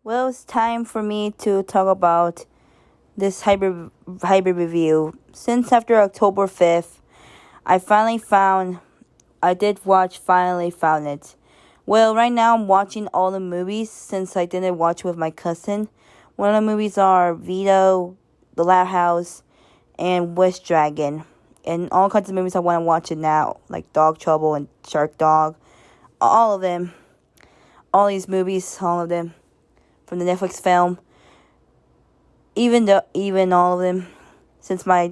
Well, it's time for me to talk about this hybrid review. Since after October 5th, I finally found I did watch finally found it. Well, right now I'm watching all the movies since I didn't watch with my cousin. One of the movies are Vito, The Loud House, and West Dragon. And all kinds of movies I want to watch it now, like Dog Trouble and Shark Dog. All of them. All these movies, all of them from the Netflix film. Even all of them, since my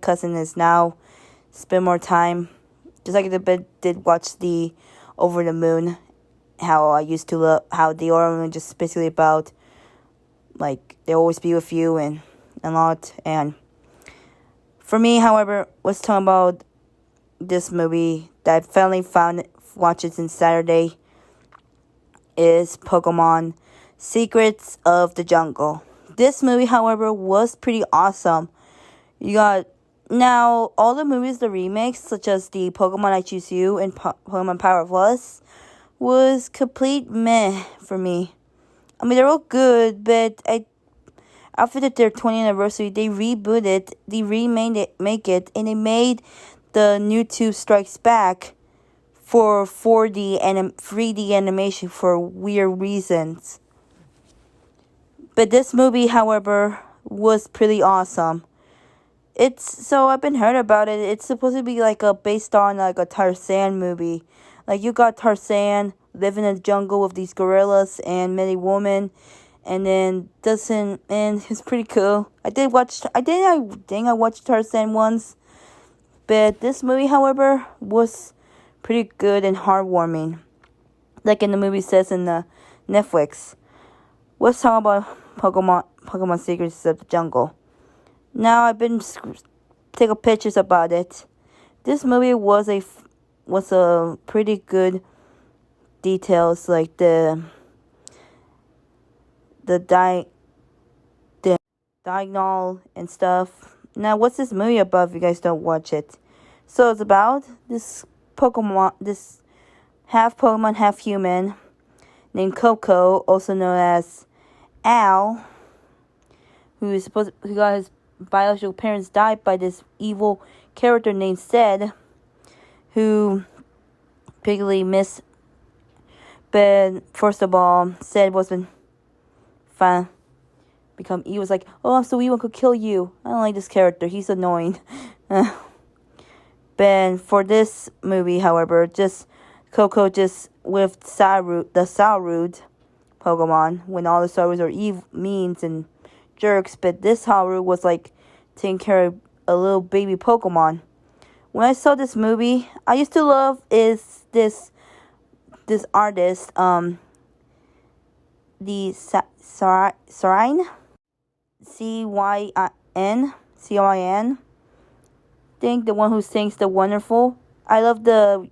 cousin is now spend more time. Just like I did watch the Over the Moon, how I used to love how the Over the Moon just basically about like they always be with you and a lot. And for me, however, let's talk about this movie that I finally found watched it since Saturday is Pokemon Secrets of the Jungle. This movie, however, was pretty awesome. You got now all the movies, the remakes, such as the Pokemon I Choose You and Pokemon Power of Us, was complete meh for me. I mean, they're all good, but after their 20th anniversary, they rebooted, they make it, and they made the new Two Strikes Back for 4D and 3D animation for weird reasons. But this movie, however, was pretty awesome. I've been heard about it. It's supposed to be like based on like a Tarzan movie. Like you got Tarzan living in the jungle with these gorillas and many women, and then doesn't and it's pretty cool. I watched Tarzan once, but this movie, however, was pretty good and heartwarming. Like in the movie says in the Netflix. Let's talk about Pokemon Secrets of the Jungle. Now I've been taking pictures about it. This movie was a pretty good details like the the diagonal and stuff. Now what's this movie about if you guys don't watch it? So it's about this half Pokemon, half human named Coco, also known as Al, who got his biological parents died by this evil character named Zed, who pigly missed. But first of all, Zed wasn't fine. He was like, oh, I'm so evil, I could kill you. I don't like this character. He's annoying. But for this movie, however, just Coco just with the Zarude Pokemon, when all the Zarudes are evil, means and jerks, but this Zarude was like taking care of a little baby Pokemon. When I saw this movie, I used to love is this artist, the Cyrine, Cyn, think the one who sings the Wonderful. I love the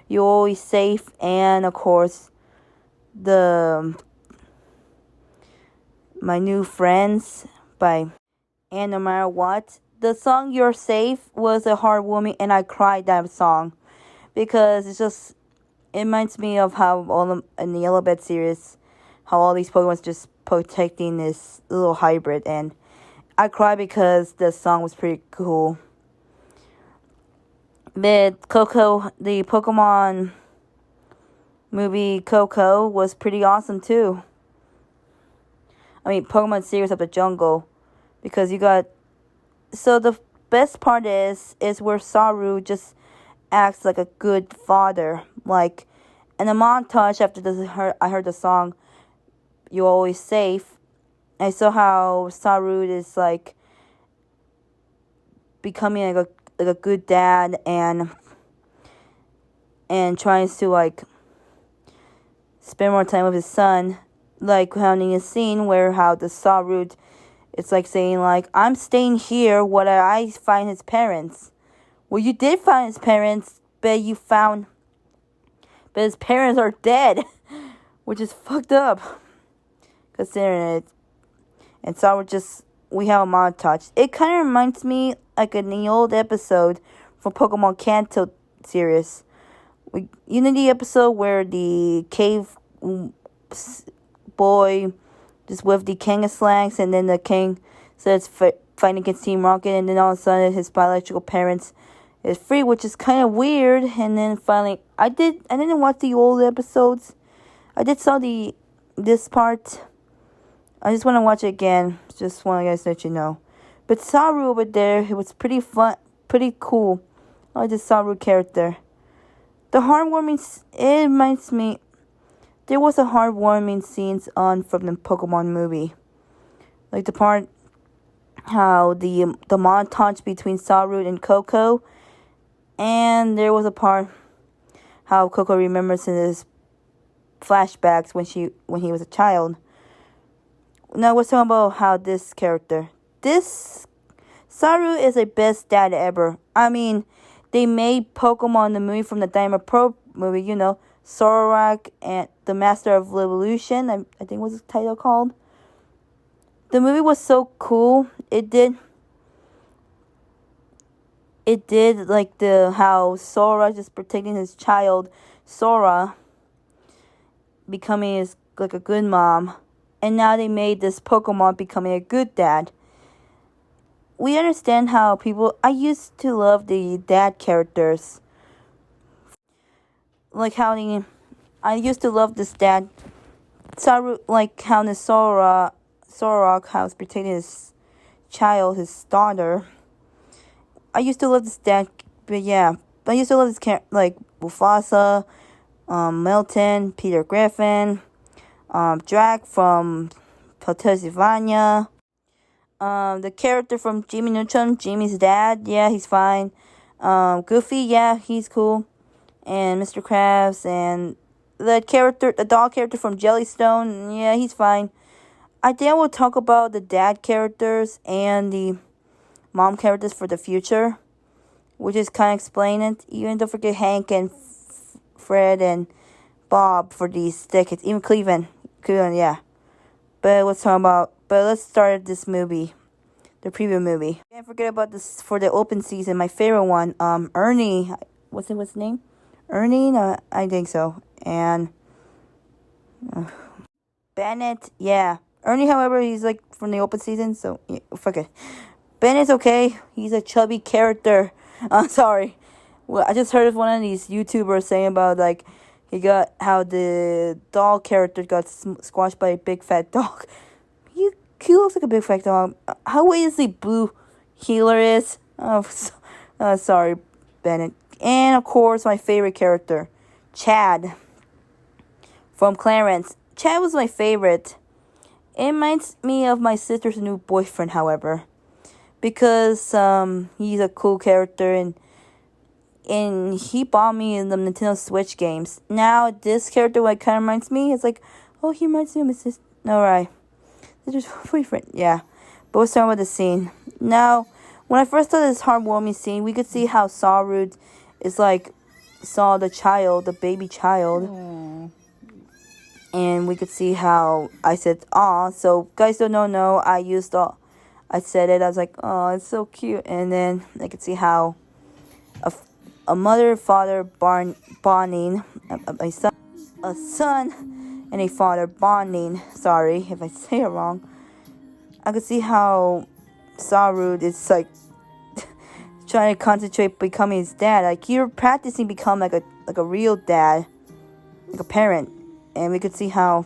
You Always Safe, and of course the My New Friends by And No Matter What. The song You're Safe was a heartwarming, and I cried that song because it reminds me of how in the Yellow Bed series, how all these Pokemon just protecting this little hybrid, and I cried because the song was pretty cool. But Coco, the Pokemon movie Coco, was pretty awesome too. I mean, Pokemon Secrets of the Jungle, because you got. So the best part is where Saru just acts like a good father. Like in a montage after I heard the song "You Always Safe," I saw how Saru is like becoming like a good dad and trying to like spend more time with his son, like having a scene where how the Zarude, it's like saying like, I'm staying here while I find his parents. Well, you did find his parents, but his parents are dead, which is fucked up considering it. And so we have a montage. It kind of reminds me like in the old episode from Pokemon Kanto series. You know the episode where the cave boy just with the king of slangs, and then the king starts fighting against Team Rocket, and then all of a sudden his biological parents is free, which is kind of weird. And then finally, I didn't watch the old episodes. I did saw this part. I just want to watch it again. Just want to guys let you know. But Zarude over there, it was pretty fun, pretty cool. I like the Zarude character. The heartwarming, it reminds me, there was a heartwarming scenes on from the Pokemon movie. Like the part how the montage between Zarude and Coco. And there was a part how Coco remembers in his flashbacks when he was a child. Now we're talking about how this character. This Zarude is the best dad ever. I mean, they made Pokemon the movie from the Diamond Pro movie, you know, Zoroark and the Master of Evolution, I think was the title called. The movie was so cool. It did like how Sora just protecting his child, Sora becoming like a good mom, and now they made this Pokemon becoming a good dad. We understand how I used to love the dad characters. Like how I used to love this dad. Zarude, like how the Sora was protecting his child, his daughter. I used to love this dad, but yeah. I used to love this character, like Mufasa, Milton, Peter Griffin, Drac from Pennsylvania. The character from Jimmy Neutron, Jimmy's dad, yeah, he's fine. Goofy, yeah, he's cool. And Mr. Krabs, and the dog character from Jellystone, yeah, he's fine. I think I will talk about the dad characters and the mom characters for the future, which is kind of explain it. Even don't forget Hank and Fred and Bob for these decades. Even Cleveland, yeah. But let's start this movie, the preview movie. Can't forget about this for the open season. My favorite one, Ernie. What's his name? Ernie? No, I think so. And Bennett, yeah. Ernie, however, he's like from the open season, so yeah, fuck it. Bennett's okay. He's a chubby character. Sorry. Well, I just heard of one of these YouTubers saying about like how the dog character got squashed by a big fat dog. He looks like a big fat dog. How way is the blue healer is? Oh, sorry, Bennett. And of course, my favorite character, Chad from Clarence. Chad was my favorite. It reminds me of my sister's new boyfriend, however, because he's a cool character and he bought me in the Nintendo Switch games. Now this character, what kind of reminds me, it's like, oh, he reminds me of my sister. Alright, sister's boyfriend, yeah. But we'll start with the scene. Now, when I first saw this heartwarming scene, we could see how Zarude is like saw the baby child. Aww. And we could see how I said, aw. So, guys don't know, I said it. I was like, oh, it's so cute. And then I could see how a mother, father bonding, a son and a father bonding. Sorry if I say it wrong. I could see how Zarude is like trying to concentrate becoming his dad. Like you're practicing become like a real dad, like a parent. And we could see how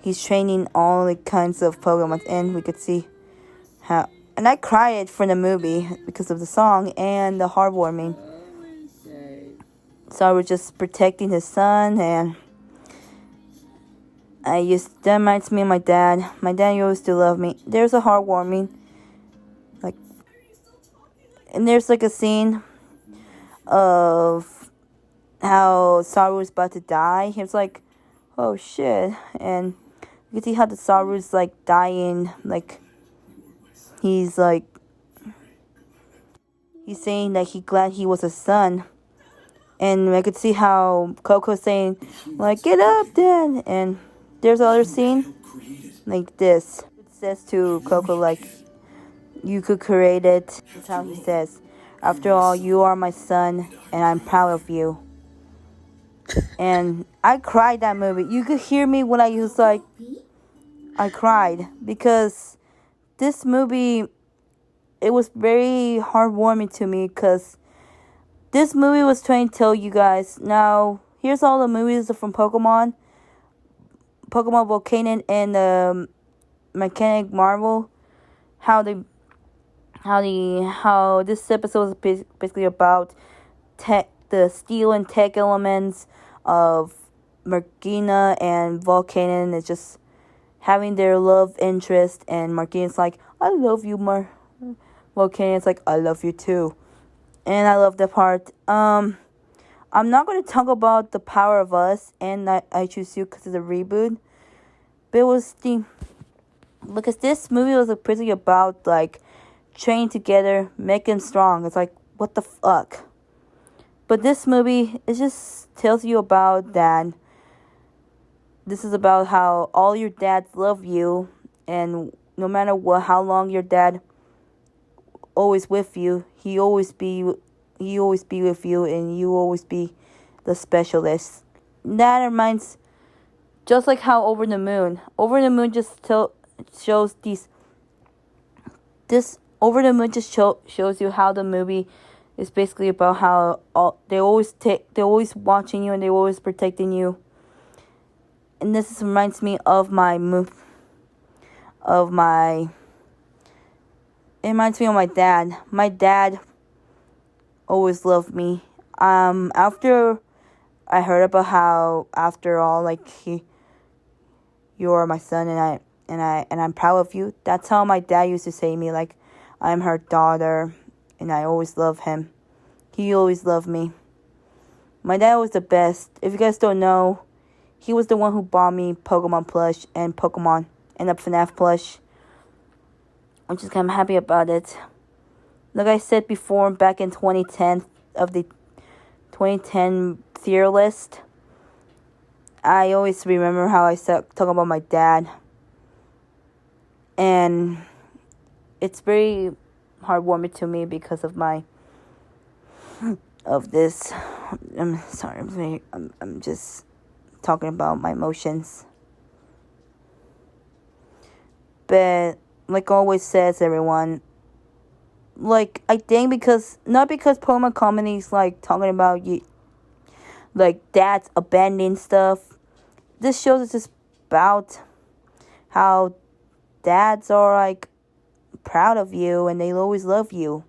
he's training all the kinds of Pokemon. And we could see how... And I cried for the movie because of the song and the heartwarming. So I was just protecting his son. And that reminds me of my dad. My dad used to love me. There's a heartwarming. And there's like a scene of how Zarude was about to die. He was like, oh shit. And you can see how the Zarude's like dying. Like he's saying that he's glad he was a son. And I could see how Coco's saying, like, get up, Dad. And there's another scene like this. It says to Coco, like, you could create it. That's how he says. After all, you are my son, and I'm proud of you. And I cried that movie. You could hear me when I was like, I cried because this movie, it was very heartwarming to me because this movie was trying to tell you guys. Now, here's all the movies from Pokemon Volcano, and Mechanic Marvel. How this episode is basically about the steel and tech elements of Margina and Volcano. It's just having their love interest, and Margina's like, I love you, Volcano's like, I love you too. And I love the part. I'm not going to talk about The Power of Us and I Choose You because it's a reboot. But it was because this movie was pretty about like training together, making strong. It's like, what the fuck? But this movie, it just tells you about that. This is about how all your dads love you, and no matter how long your dad always with you, he always be with you, and you always be the specialist. That reminds, just like how Over the Moon just shows these. This Over the Moon just shows you how the movie is basically about how they're always watching you and they're always protecting you. And this reminds me of my It reminds me of my dad. My dad always loved me. After I heard about how, after all, like, you are my son, and I'm proud of you. That's how my dad used to say to me, like, I'm her daughter, and I always love him. He always loved me. My dad was the best. If you guys don't know, he was the one who bought me Pokemon plush and the FNAF plush. I'm just kind of happy about it. Like I said before, back in 2010, of the 2010 tier list, I always remember how I talk about my dad. And it's very heartwarming to me because of this. I'm sorry, I'm just talking about my emotions. But like always says everyone, like, I think not because Pokemon comedies like talking about you, like dads abandoning stuff. This shows is just about how dads are like proud of you and they always love you.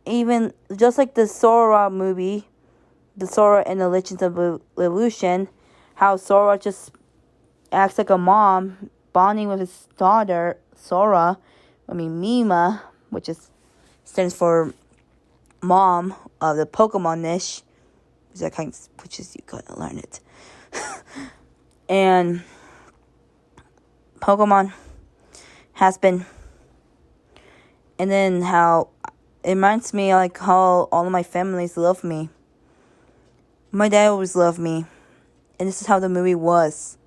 Even just like the Sora movie, the Sora and the Legends of Evolution, how Sora just acts like a mom, bonding with his daughter, Mima, which stands for mom of the Pokemon niche, which is you gotta learn it. And Pokemon has been, and then how it reminds me like how all of my families love me. My dad always loved me, and this is how the movie was.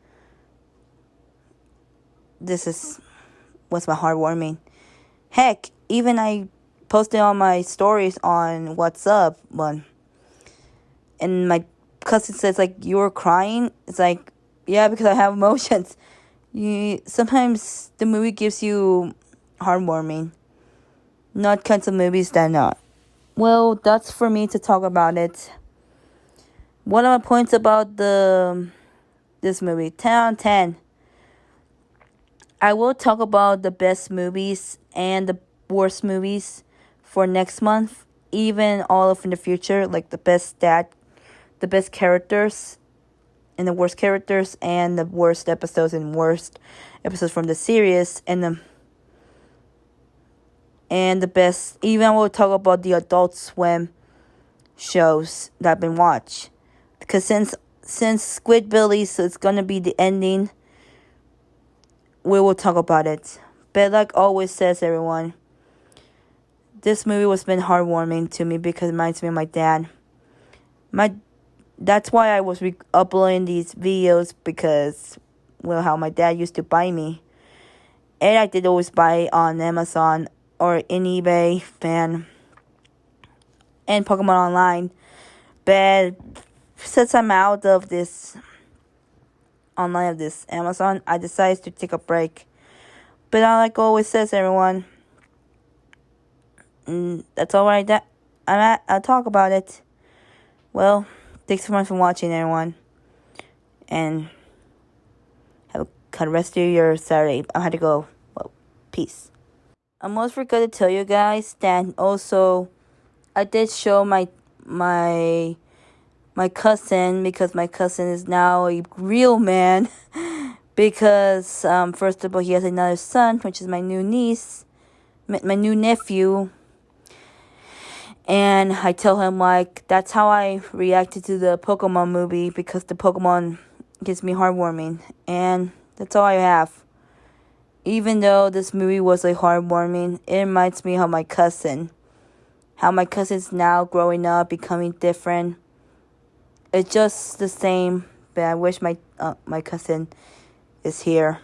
This is what's my heartwarming. Heck, even I posted on my stories on WhatsApp one, and my cousin says like, you were crying. It's like, yeah, because I have emotions. Sometimes the movie gives you heartwarming, not kinds of movies that not. Well, that's for me to talk about it. One of my points about this movie, 10 on 10. I will talk about the best movies and the worst movies for next month, even all of in the future, like the best characters and the worst characters, and the worst episodes from the series, and the best. Even I will talk about the Adult Swim shows that I've been watched, because since Squidbillies, so it's gonna be the ending. We will talk about it. But like always says everyone, this movie was been heartwarming to me because it reminds me of my dad. That's why I was uploading these videos, because, well, how my dad used to buy me. And I did always buy on Amazon or in eBay and Pokemon Online. But since I'm out of this online of this Amazon, I decided to take a break. But like always says, everyone, that's all right. I'll talk about it. Well, thanks so much for watching, everyone, and have a rest of your Saturday. I had to go. Well, peace. I almost forgot to tell you guys that also I did show my cousin, because my cousin is now a real man. Because first of all, he has another son, which is my new niece, my new nephew. And I tell him, like, that's how I reacted to the Pokemon movie, because the Pokemon gives me heartwarming. And that's all I have. Even though this movie was like heartwarming, it reminds me of my cousin. How my cousin's now growing up, becoming different. It's just the same, but I wish my cousin is here.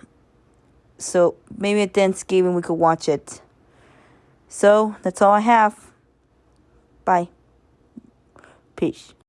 So maybe at Thanksgiving we could watch it. So that's all I have. Bye. Peace.